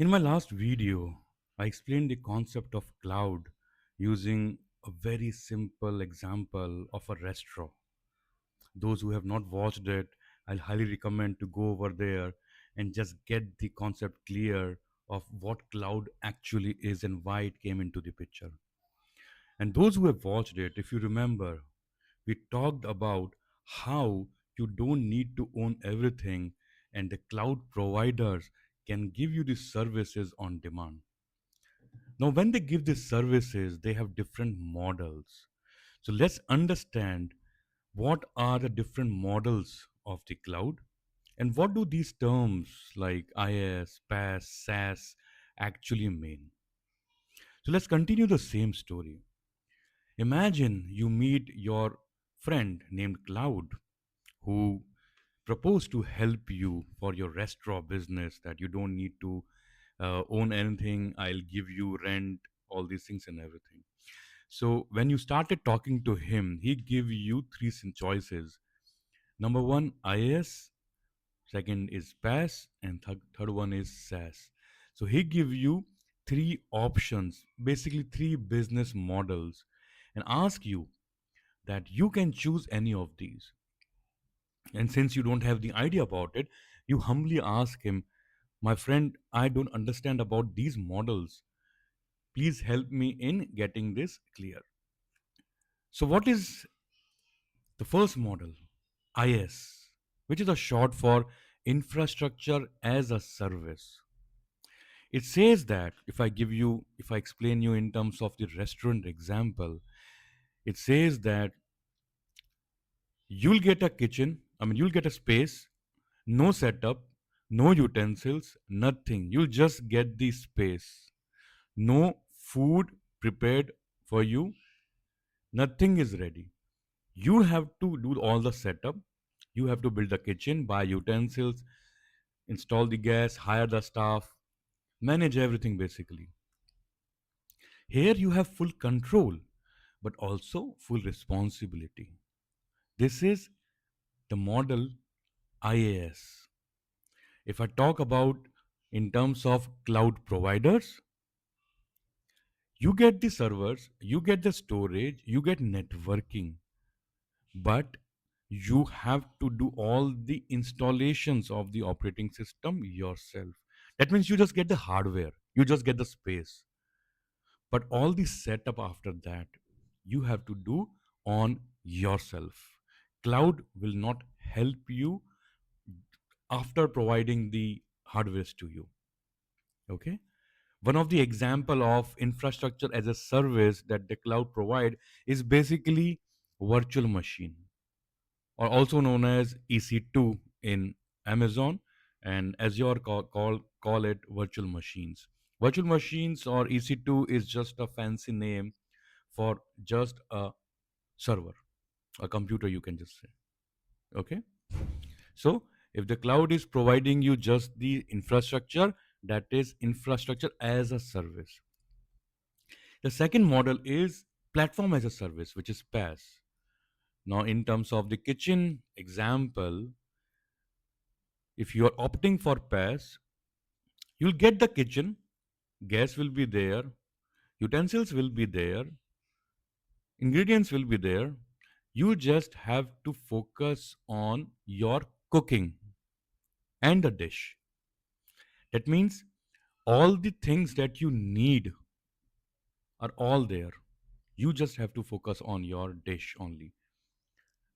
In my last video, I explained the concept of cloud using a very simple example of a restaurant. Those who have not watched it, I'll highly recommend to go over there and just get the concept clear of what cloud actually is and why it came into the picture. And those who have watched it, if you remember, we talked about how you don't need to own everything and the cloud providers can give you the services on demand. Now, when they give these services, they have different models. So let's understand what are the different models of the cloud and what do these terms like IaaS, PaaS, SaaS actually mean. So let's continue the same story. Imagine you meet your friend named Cloud who proposed to help you for your restaurant business, that you don't need to own anything. I'll give you rent, all these things and everything. So when you started talking to him, he gave you three choices. Number one, IS. Second is PaaS, and third one is SaaS. So he give you three options, basically three business models, and ask you that you can choose any of these. And since you don't have the idea about it, you humbly ask him, my friend, I don't understand about these models. Please help me in getting this clear. So, what is the first model? IS, which is a short for infrastructure as a service. It says that if I explain you in terms of the restaurant example, it says that you'll get a kitchen, you'll get a space, no setup, no utensils, nothing. You'll just get the space. No food prepared for you, nothing is ready. You have to do all the setup. You have to build the kitchen, buy utensils, install the gas, hire the staff, manage everything basically. Here you have full control, but also full responsibility. This is the model IaaS. If I talk about in terms of cloud providers, you get the servers, you get the storage, you get networking, but you have to do all the installations of the operating system yourself. That means you just get the hardware, you just get the space, but all the setup after that you have to do on yourself. Cloud will not help you after providing the hardware to you. Okay, one of the example of infrastructure as a service that the cloud provide is basically virtual machine, or also known as EC2 in Amazon, and Azure call it virtual machines. Virtual machines or EC2 is just a fancy name for just a server, a computer, you can just say. Okay, so if the cloud is providing you just the infrastructure, that is infrastructure as a service. The second model is platform as a service, which is PaaS. Now, in terms of the kitchen example, if you are opting for PaaS, you'll get the kitchen, gas will be there, utensils will be there, ingredients will be there. You just have to focus on your cooking and the dish. That means all the things that you need are all there. You just have to focus on your dish only.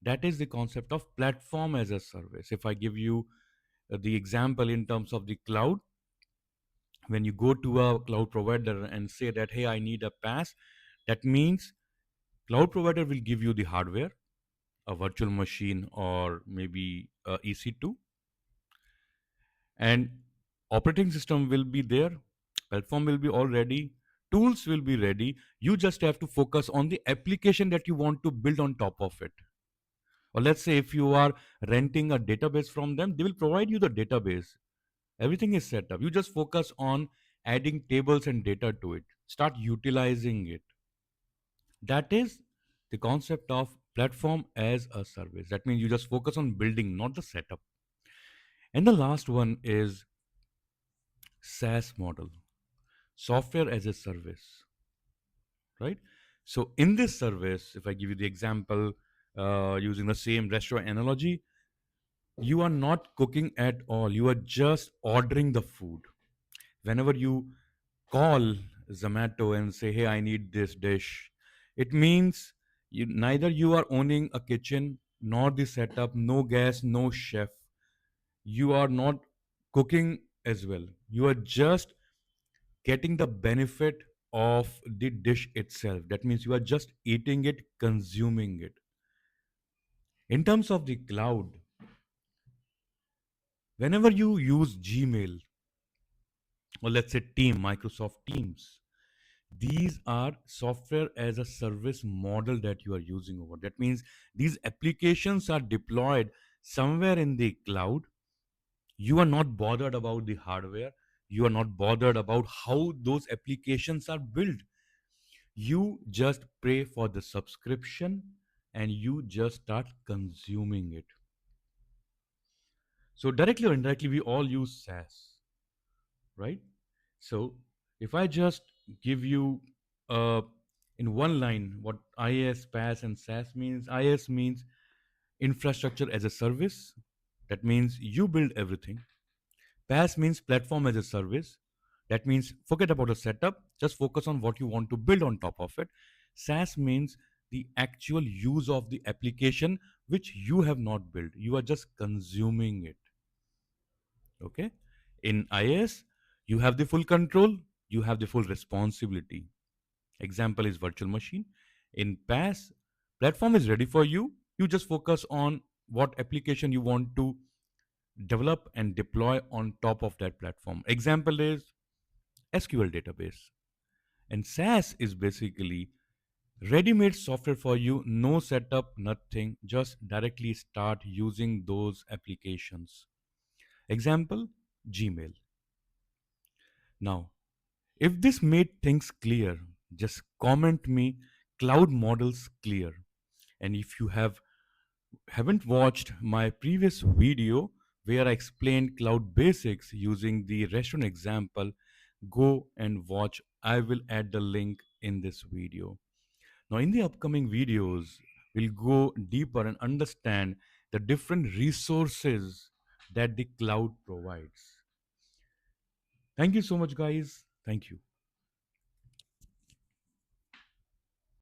That is the concept of platform as a service. If I give you the example in terms of the cloud, when you go to a cloud provider and say that, hey, I need a PaaS, that means cloud provider will give you the hardware, a virtual machine or maybe EC2, and operating system will be there, platform will be all ready, tools will be ready. You just have to focus on the application that you want to build on top of it. Or let's say if you are renting a database from them, they will provide you the database. Everything is set up. You just focus on adding tables and data to it. Start utilizing it. That is the concept of platform as a service. That means you just focus on building, not the setup. And the last one is SaaS model, software as a service, right? So in this service, if I give you the example using the same restaurant analogy, you are not cooking at all. You are just ordering the food. Whenever you call Zomato and say, "Hey, I need this dish," it means neither you are owning a kitchen nor the setup, no gas, no chef. You are not cooking as well. You are just getting the benefit of the dish itself. That means you are just eating it, consuming it. In terms of the cloud, whenever you use Gmail or let's say Microsoft Teams, these are software as a service model that you are using over. That means these applications are deployed somewhere in the cloud. You are not bothered about the hardware. You are not bothered about how those applications are built. You just pay for the subscription and you just start consuming it. So directly or indirectly, we all use SaaS, right? So if I just give you uh, in one line what IaaS, PaaS, and SaaS means, IaaS means infrastructure as a service. That means you build everything. PaaS means platform as a service. That means forget about the setup, just focus on what you want to build on top of it. SaaS means the actual use of the application which you have not built. You are just consuming it. Okay. In IaaS, you have the full control, you have the full responsibility. Example is virtual machine. In PaaS, platform is ready for you. You just focus on what application you want to develop and deploy on top of that platform. Example is SQL database. And SaaS is basically ready-made software for you, no setup, nothing, just directly start using those applications. Example, Gmail. Now, if this made things clear, just comment me cloud models clear. And if you haven't watched my previous video where I explained cloud basics using the restaurant example, go and watch. I will add the link in this video. Now, in the upcoming videos, we'll go deeper and understand the different resources that the cloud provides. Thank you so much, guys. Thank you.